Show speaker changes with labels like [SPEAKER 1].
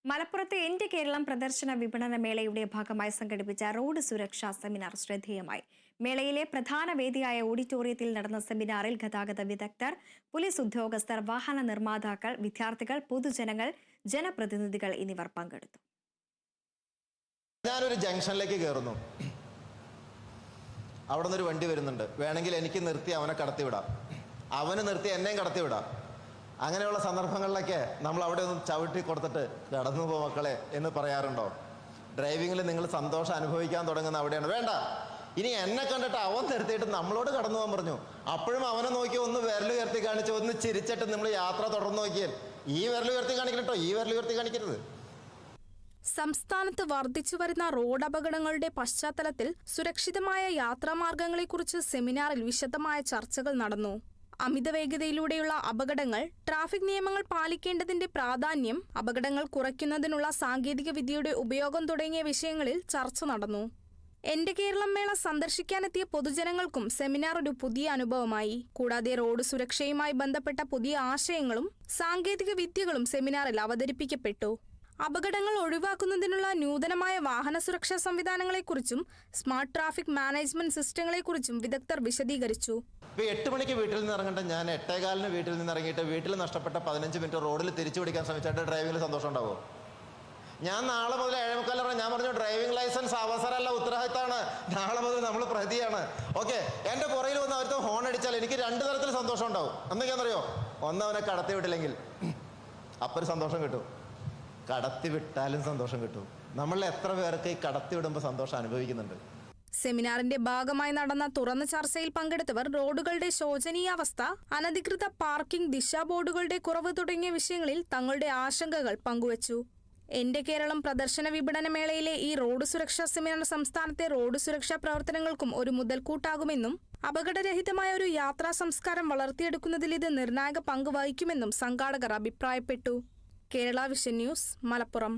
[SPEAKER 1] മലപ്പുറത്തെ എന്റെ കേരളം പ്രദർശന വിപണന മേളയുടെ ഭാഗമായി സംഘടിപ്പിച്ച റോഡ് സുരക്ഷാ സെമിനാർ ശ്രദ്ധേയമായി. മേളയിലെ പ്രധാന വേദിയായ ഓഡിറ്റോറിയത്തിൽ നടന്ന സെമിനാറിൽ ഗതാഗത വിദഗ്ധർ, പോലീസ് ഉദ്യോഗസ്ഥർ, വാഹന നിർമ്മാതാക്കൾ, വിദ്യാർത്ഥികൾ, പൊതുജനങ്ങൾ, ജനപ്രതിനിധികൾ എന്നിവർ പങ്കെടുത്തു.
[SPEAKER 2] ഞാനൊരു ജംഗ്ഷനിലേക്ക് കയറുന്നു. അവിടെ നിന്നൊരു വണ്ടി വരുന്നുണ്ട്. വേണമെങ്കിൽ എനിക്ക് നിർത്തി അവനെ കടത്തിവിടാം, അവന് നിർത്തി എന്നെയും കടത്തിവിടാം. അങ്ങനെയുള്ള സന്ദർഭങ്ങളിലൊക്കെ നമ്മൾ അവിടെ ഒന്ന് ചവിട്ടി കൊടുത്തിട്ട് കടന്നു പോ മക്കളെ എന്ന് പറയാറുണ്ടോ? ഡ്രൈവിങ്ങിൽ നിങ്ങൾ സന്തോഷം അനുഭവിക്കാൻ തുടങ്ങുന്ന അവിടെയാണ്. വേണ്ട, ഇനി എന്നെ കണ്ടിട്ട് അവൻ നിർത്തിയിട്ട് നമ്മളോട് കടന്നു പോകാൻ പറഞ്ഞു. അപ്പോഴും അവനെ നോക്കി ഒന്ന് വിരൽ ഉയർത്തി കാണിച്ച് ഒന്ന് ചിരിച്ചിട്ട് നമ്മൾ യാത്ര തുടർന്ന് നോക്കിയാൽ ഈ വിരൽ ഉയർത്തി കാണിക്കണം കേട്ടോ, ഈ വിരൽ ഉയർത്തി കാണിക്കരുത്.
[SPEAKER 3] സംസ്ഥാനത്ത് വർദ്ധിച്ചു വരുന്ന റോഡ് അപകടങ്ങളുടെ പശ്ചാത്തലത്തിൽ സുരക്ഷിതമായ യാത്രാമാർഗങ്ങളെക്കുറിച്ച് സെമിനാറിൽ വിശദമായ ചർച്ചകൾ നടന്നു. അമിതവേഗതയിലൂടെയുള്ള അപകടങ്ങൾ, ട്രാഫിക് നിയമങ്ങൾ പാലിക്കേണ്ടതിന്റെ പ്രാധാന്യം, അപകടങ്ങൾ കുറയ്ക്കുന്നതിനുള്ള സാങ്കേതിക വിദ്യയുടെ ഉപയോഗം തുടങ്ങിയ വിഷയങ്ങളിൽ ചർച്ച നടന്നു. എന്റെ കേരളം മേള സന്ദർശിക്കാനെത്തിയ പൊതുജനങ്ങൾക്കും സെമിനാർ ഒരു പുതിയ അനുഭവമായി. കൂടാതെ റോഡ് സുരക്ഷയുമായി ബന്ധപ്പെട്ട പുതിയ ആശയങ്ങളും സാങ്കേതിക വിദ്യകളും സെമിനാറിൽ അവതരിപ്പിക്കപ്പെട്ടു. അപകടങ്ങൾ ഒഴിവാക്കുന്നതിനുള്ള നൂതനമായ വാഹന സുരക്ഷാ സംവിധാനങ്ങളെക്കുറിച്ചും സ്മാർട്ട് ട്രാഫിക് മാനേജ്മെന്റ് സിസ്റ്റങ്ങളെക്കുറിച്ചും വിദഗ്ധർ വിശദീകരിച്ചു.
[SPEAKER 2] 8 മണിക്ക് വീട്ടിൽ നിന്ന് ഇറങ്ങേണ്ട ഞാൻ 8:15 വീട്ടിൽ നിന്ന് ഇറങ്ങിയിട്ട് വീട്ടിൽ നഷ്ടപ്പെട്ട 15 മിനിറ്റ് റോഡിൽ തിരിച്ചു പിടിക്കാൻ ശ്രമിച്ചിട്ട് ഡ്രൈവിംഗിൽ സന്തോഷം ഉണ്ടാവുമോ? ഞാൻ നാളെ മുതൽ 7:45 ഞാൻ പറഞ്ഞു, ഡ്രൈവിംഗ് ലൈസൻസ് അവസരമല്ല, ഉത്തരവാദിത്തമാണ്. നാളെ മുതൽ നമ്മൾ പ്രതിയാണ്. ഓക്കെ, എൻ്റെ പുറയിൽ വന്ന് അവർക്ക് ഹോൺ അടിച്ചാൽ എനിക്ക് 2 തരത്തിൽ സന്തോഷം ഉണ്ടാവും. എന്തൊക്കെയാണെന്നറിയോ? ഒന്ന്, അവനെ കടത്തി വിട്ടില്ലെങ്കിൽ അപ്പൊരു സന്തോഷം കിട്ടും, കടത്തി വിട്ടാലും സന്തോഷം കിട്ടും. നമ്മളിൽ എത്ര പേർക്ക് ഈ കടത്തി വിടുമ്പോൾ സന്തോഷം അനുഭവിക്കുന്നുണ്ട്?
[SPEAKER 3] സെമിനാറിന്റെ ഭാഗമായി നടന്ന തുറന്ന ചർച്ചയിൽ പങ്കെടുത്തവർ റോഡുകളുടെ ശോചനീയാവസ്ഥ, അനധികൃത പാർക്കിംഗ്, ദിശാ ബോർഡുകളുടെ കുറവ് തുടങ്ങിയ വിഷയങ്ങളിൽ തങ്ങളുടെ ആശങ്കകൾ പങ്കുവച്ചു. എന്റെ കേരളം പ്രദർശന വിപണന മേളയിലെ ഈ റോഡ് സുരക്ഷാ സെമിനാർ സംസ്ഥാനത്തെ റോഡ് സുരക്ഷാ പ്രവർത്തനങ്ങൾക്കും ഒരു മുതൽക്കൂട്ടാകുമെന്നും അപകടരഹിതമായ ഒരു യാത്രാ സംസ്കാരം വളർത്തിയെടുക്കുന്നതിൽ ഇത് നിർണായക പങ്ക് വഹിക്കുമെന്നും സംഘാടകർ അഭിപ്രായപ്പെട്ടു. Kerala vision news, Malappuram.